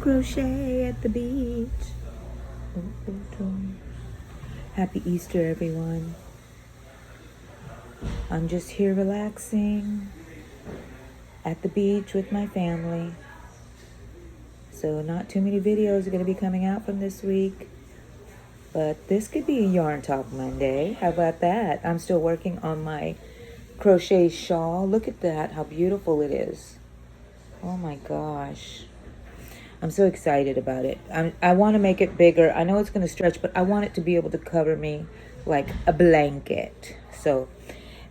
crochet at the beach. Happy Easter, everyone. I'm just here relaxing at the beach with my family. So not too many videos are going to be coming out from this week. But this could be a Yarn Talk Monday. How about that? I'm still working on my crochet shawl. Look at that, how beautiful it is. Oh my gosh. I'm so excited about it. I want to make it bigger. I know it's going to stretch, but I want it to be able to cover me like a blanket. So,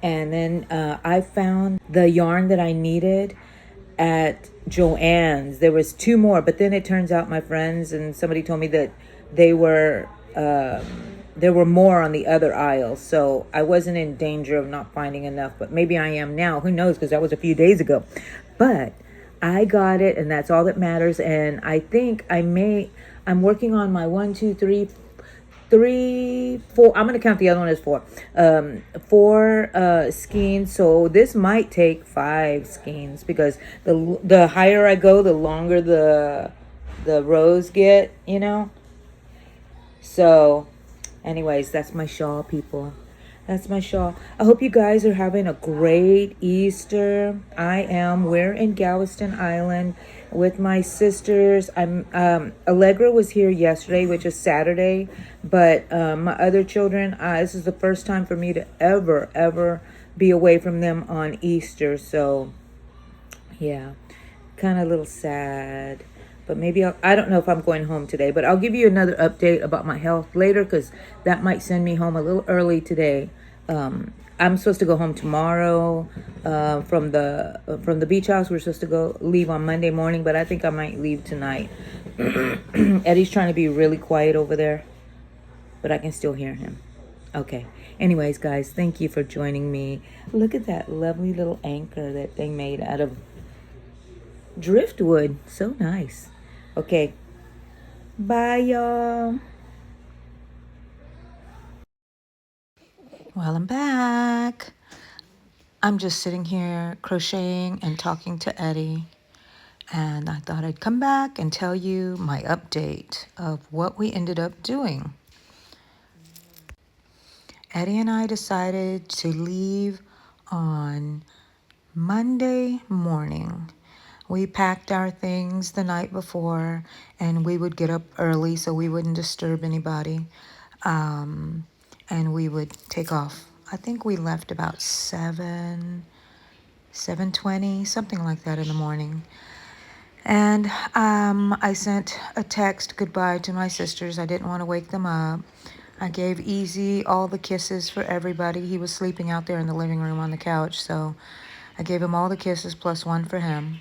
and then I found the yarn that I needed at Joann's. There was 2 more, but then it turns out my friends and somebody told me that they were there were more on the other aisle, so I wasn't in danger of not finding enough, but maybe I am now. Who knows, because that was a few days ago. But I got it, and that's all that matters. And I think I'm working on my 1, 2, 3, 4. I'm going to count the other one as 4. 4 skeins. So this might take 5 skeins because the higher I go, the longer the rows get, you know. So anyways, that's my shawl, people. That's my shawl. I hope you guys are having a great Easter. I am. We're in Galveston Island with my sisters. Allegra was here yesterday, which is Saturday. But my other children, this is the first time for me to ever be away from them on Easter. So, yeah, kind of a little sad. But maybe I don't know if I'm going home today. But I'll give you another update about my health later because that might send me home a little early today. I'm supposed to go home tomorrow from the beach house. We're supposed to leave on Monday morning, but I think I might leave tonight. Eddie's trying to be really quiet over there, but I can still hear him. Okay. Anyways, guys, thank you for joining me. Look at that lovely little anchor that they made out of driftwood. So nice. Okay. Bye, y'all. Well, I'm back. I'm just sitting here crocheting and talking to Eddie. And I thought I'd come back and tell you my update of what we ended up doing. Eddie and I decided to leave on Monday morning. We packed our things the night before, and we would get up early so we wouldn't disturb anybody. And we would take off. I think we left about 7:20, something like that in the morning. And I sent a text goodbye to my sisters. I didn't want to wake them up. I gave Easy all the kisses for everybody. He was sleeping out there in the living room on the couch, so I gave him all the kisses plus 1 for him.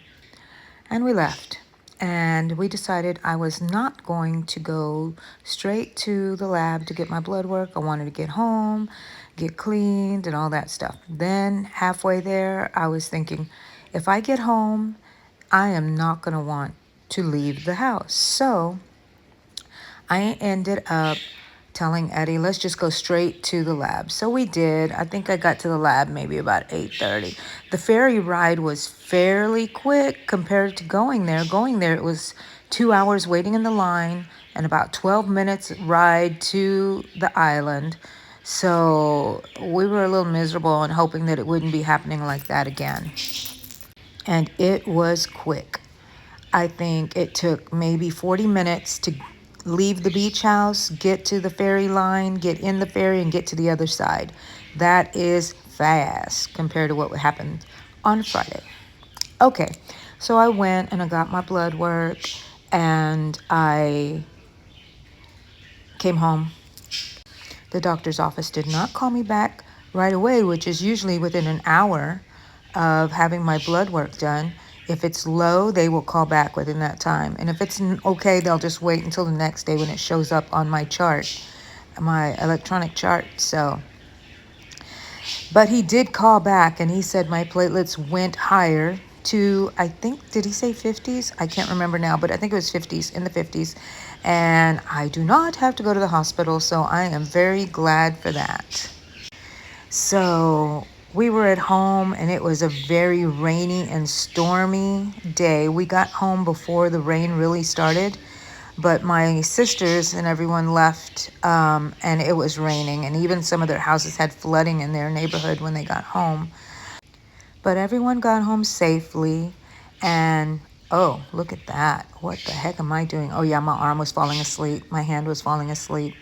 And we left. And we decided I was not going to go straight to the lab to get my blood work. I wanted to get home, get cleaned, and all that stuff. Then halfway there, I was thinking, if I get home, I am not going to want to leave the house. So I ended up telling Eddie, let's just go straight to the lab. So we did. I think I got to the lab maybe about 8:30. The ferry ride was fairly quick compared to going there. Going there, it was 2 hours waiting in the line and about 12 minutes ride to the island. So we were a little miserable and hoping that it wouldn't be happening like that again. And it was quick. I think it took maybe 40 minutes to leave the beach house, get to the ferry line, get in the ferry, and get to the other side. That is fast compared to what happened on Friday. Okay, so I went and I got my blood work, and I came home. The doctor's office did not call me back right away, which is usually within an hour of having my blood work done. If it's low, they will call back within that time. And if it's okay, they'll just wait until the next day when it shows up on my chart, my electronic chart. So, but he did call back and he said my platelets went higher to, I think, did he say 50s? I can't remember now, but I think it was 50s, in the 50s. And I do not have to go to the hospital, so I am very glad for that. So We were at home and it was a very rainy and stormy day. We got home before the rain really started, but my sisters and everyone left, and it was raining, and even some of their houses had flooding in their neighborhood when they got home. But everyone got home safely, and oh, look at that. What the heck am I doing? Oh, yeah, my arm was falling asleep. My hand was falling asleep.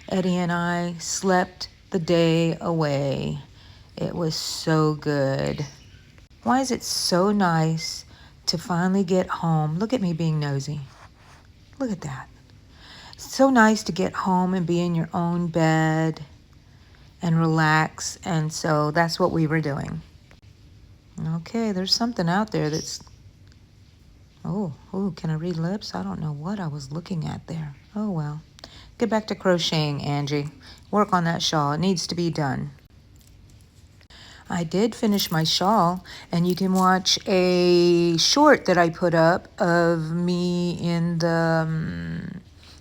Eddie and I slept the day away. It was so good. Why is it so nice to finally get home? Look at me being nosy. Look at that. It's so nice to get home and be in your own bed and relax. And so that's what we were doing. Okay, there's something out there that's... Oh, can I read lips? I don't know what I was looking at there. Oh, well. Get back to crocheting, Angie. Work on that shawl. It needs to be done. I did finish my shawl, and you can watch a short that I put up of me in the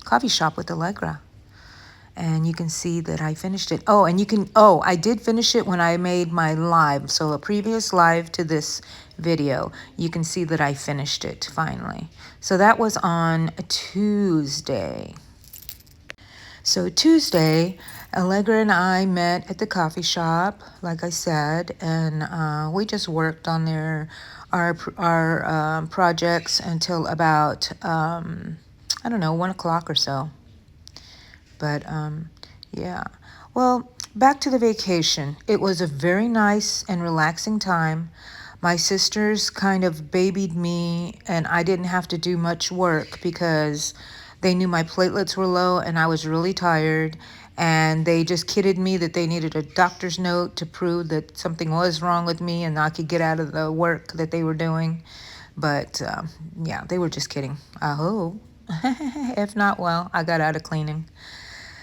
coffee shop with Allegra. And you can see that I finished it. Oh, and you can, I did finish it when I made my live. So a previous live to this video, you can see that I finished it finally. So that was on a Tuesday. So Tuesday, Allegra and I met at the coffee shop, like I said, and we just worked on our projects until about, I don't know, 1 o'clock or so. But yeah. Well, back to the vacation. It was a very nice and relaxing time. My sisters kind of babied me, and I didn't have to do much work because they knew my platelets were low and I was really tired. And they just kidded me that they needed a doctor's note to prove that something was wrong with me and I could get out of the work that they were doing. But yeah, they were just kidding. I hope. If not, well, I got out of cleaning.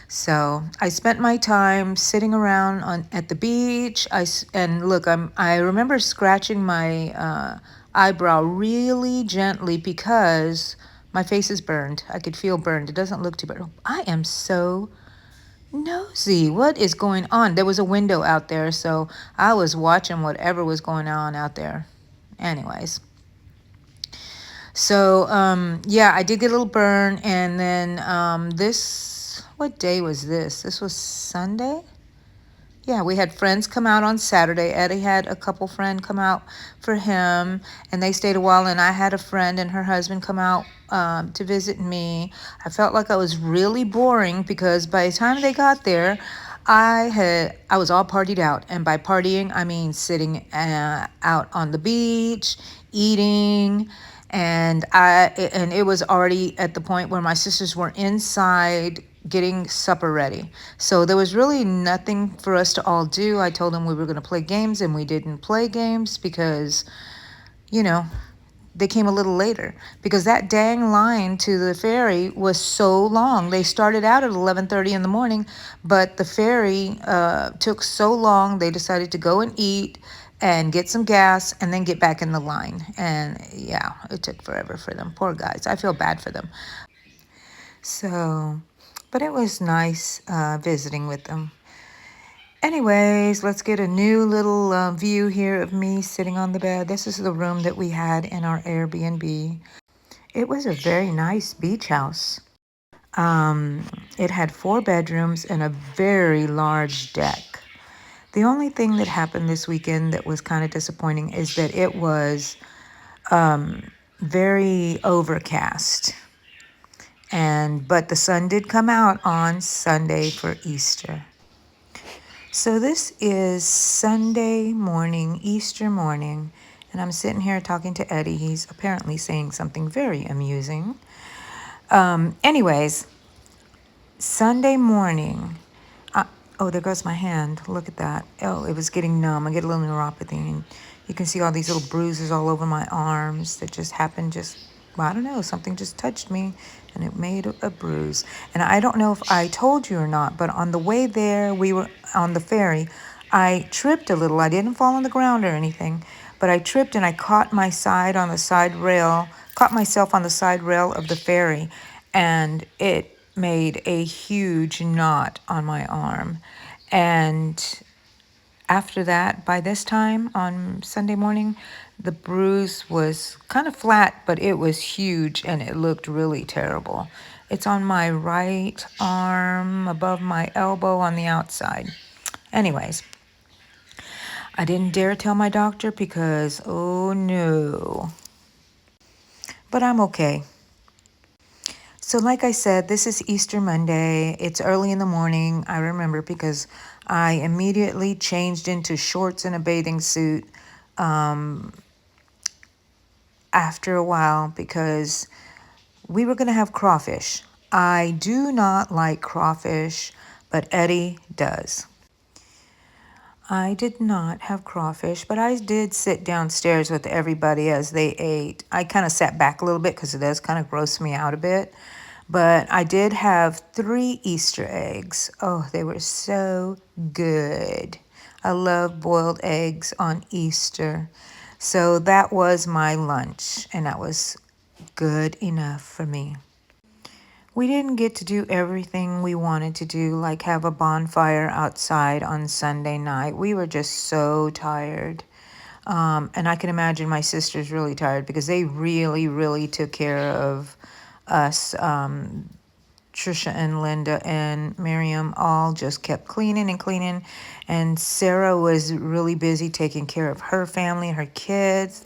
So I spent my time sitting around at the beach. And look, I remember scratching my eyebrow really gently because my face is burned. I could feel burned. It doesn't look too bad. I am so nosy. What is going on? There was a window out there, so I was watching whatever was going on out there. Anyways. So, yeah, I did get a little burn, and then what day was this? This was Sunday? Yeah, we had friends come out on Saturday. Eddie had a couple friends come out for him, and they stayed a while, and I had a friend and her husband come out to visit me. I felt like I was really boring because by the time they got there, I was all partied out, and by partying, I mean sitting out on the beach, eating, and it was already at the point where my sisters were inside getting supper ready. So there was really nothing for us to all do. I told them we were going to play games, and we didn't play games because, you know, they came a little later because that dang line to the ferry was so long. They started out at 11:30 in the morning, but the ferry took so long, they decided to go and eat and get some gas and then get back in the line. And yeah, it took forever for them. Poor guys. I feel bad for them. So, but it was nice visiting with them. Anyways, let's get a new little view here of me sitting on the bed. This is the room that we had in our Airbnb. It was a very nice beach house. It had 4 bedrooms and a very large deck. The only thing that happened this weekend that was kind of disappointing is that it was very overcast. But the sun did come out on Sunday for Easter. So this is Sunday morning, Easter morning, and I'm sitting here talking to Eddie. He's apparently saying something very amusing. Anyways, Sunday morning. Oh, there goes my hand. Look at that. Oh, it was getting numb. I get a little neuropathy, and you can see all these little bruises all over my arms that just happened well, I don't know, something just touched me and it made a bruise. And I don't know if I told you or not, but on the way there, we were on the ferry, I tripped a little. I didn't fall on the ground or anything, but I tripped and I caught myself on the side rail of the ferry, and it made a huge knot on my arm. And After that, by this time on Sunday morning, the bruise was kind of flat, but it was huge and it looked really terrible. It's on my right arm, above my elbow on the outside. Anyways, I didn't dare tell my doctor because, oh no. But I'm okay. So like I said, this is Easter Monday. It's early in the morning. I remember because I immediately changed into shorts and a bathing suit after a while because we were going to have crawfish. I do not like crawfish, but Eddie does. I did not have crawfish, but I did sit downstairs with everybody as they ate. I kind of sat back a little bit because it does kind of gross me out a bit. But I did have 3 Easter eggs. Oh, they were so good. I love boiled eggs on Easter. So that was my lunch, and that was good enough for me. We didn't get to do everything we wanted to do, like have a bonfire outside on Sunday night. We were just so tired. And I can imagine my sister's really tired because they really, really took care of us. Trisha and Linda and Miriam all just kept cleaning and cleaning. And Sarah was really busy taking care of her family, her kids.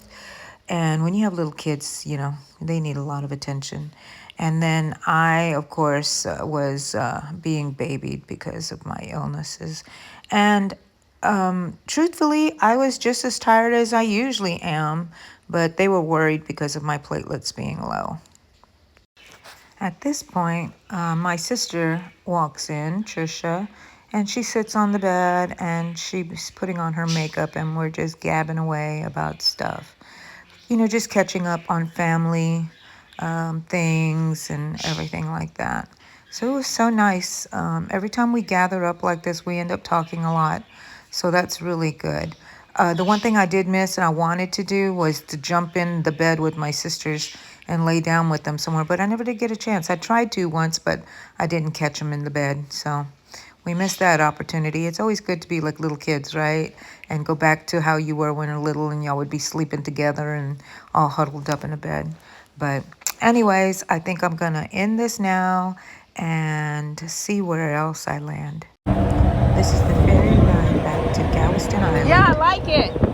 And when you have little kids, you know, they need a lot of attention. And then I, of course, was being babied because of my illnesses. And truthfully, I was just as tired as I usually am, but they were worried because of my platelets being low. At this point, my sister walks in, Trisha, and she sits on the bed and she's putting on her makeup and we're just gabbing away about stuff. You know, just catching up on family things and everything like that. So it was so nice. Every time we gather up like this, we end up talking a lot. So that's really good. The one thing I did miss and I wanted to do was to jump in the bed with my sisters and lay down with them somewhere, but I never did get a chance. I tried to once, but I didn't catch them in the bed. So we missed that opportunity. It's always good to be like little kids, right? And go back to how you were when you were little and y'all would be sleeping together and all huddled up in a bed. But anyways, I think I'm going to end this now and see where else I land. This is the ferry ride back to Galveston Island. Yeah, I like it.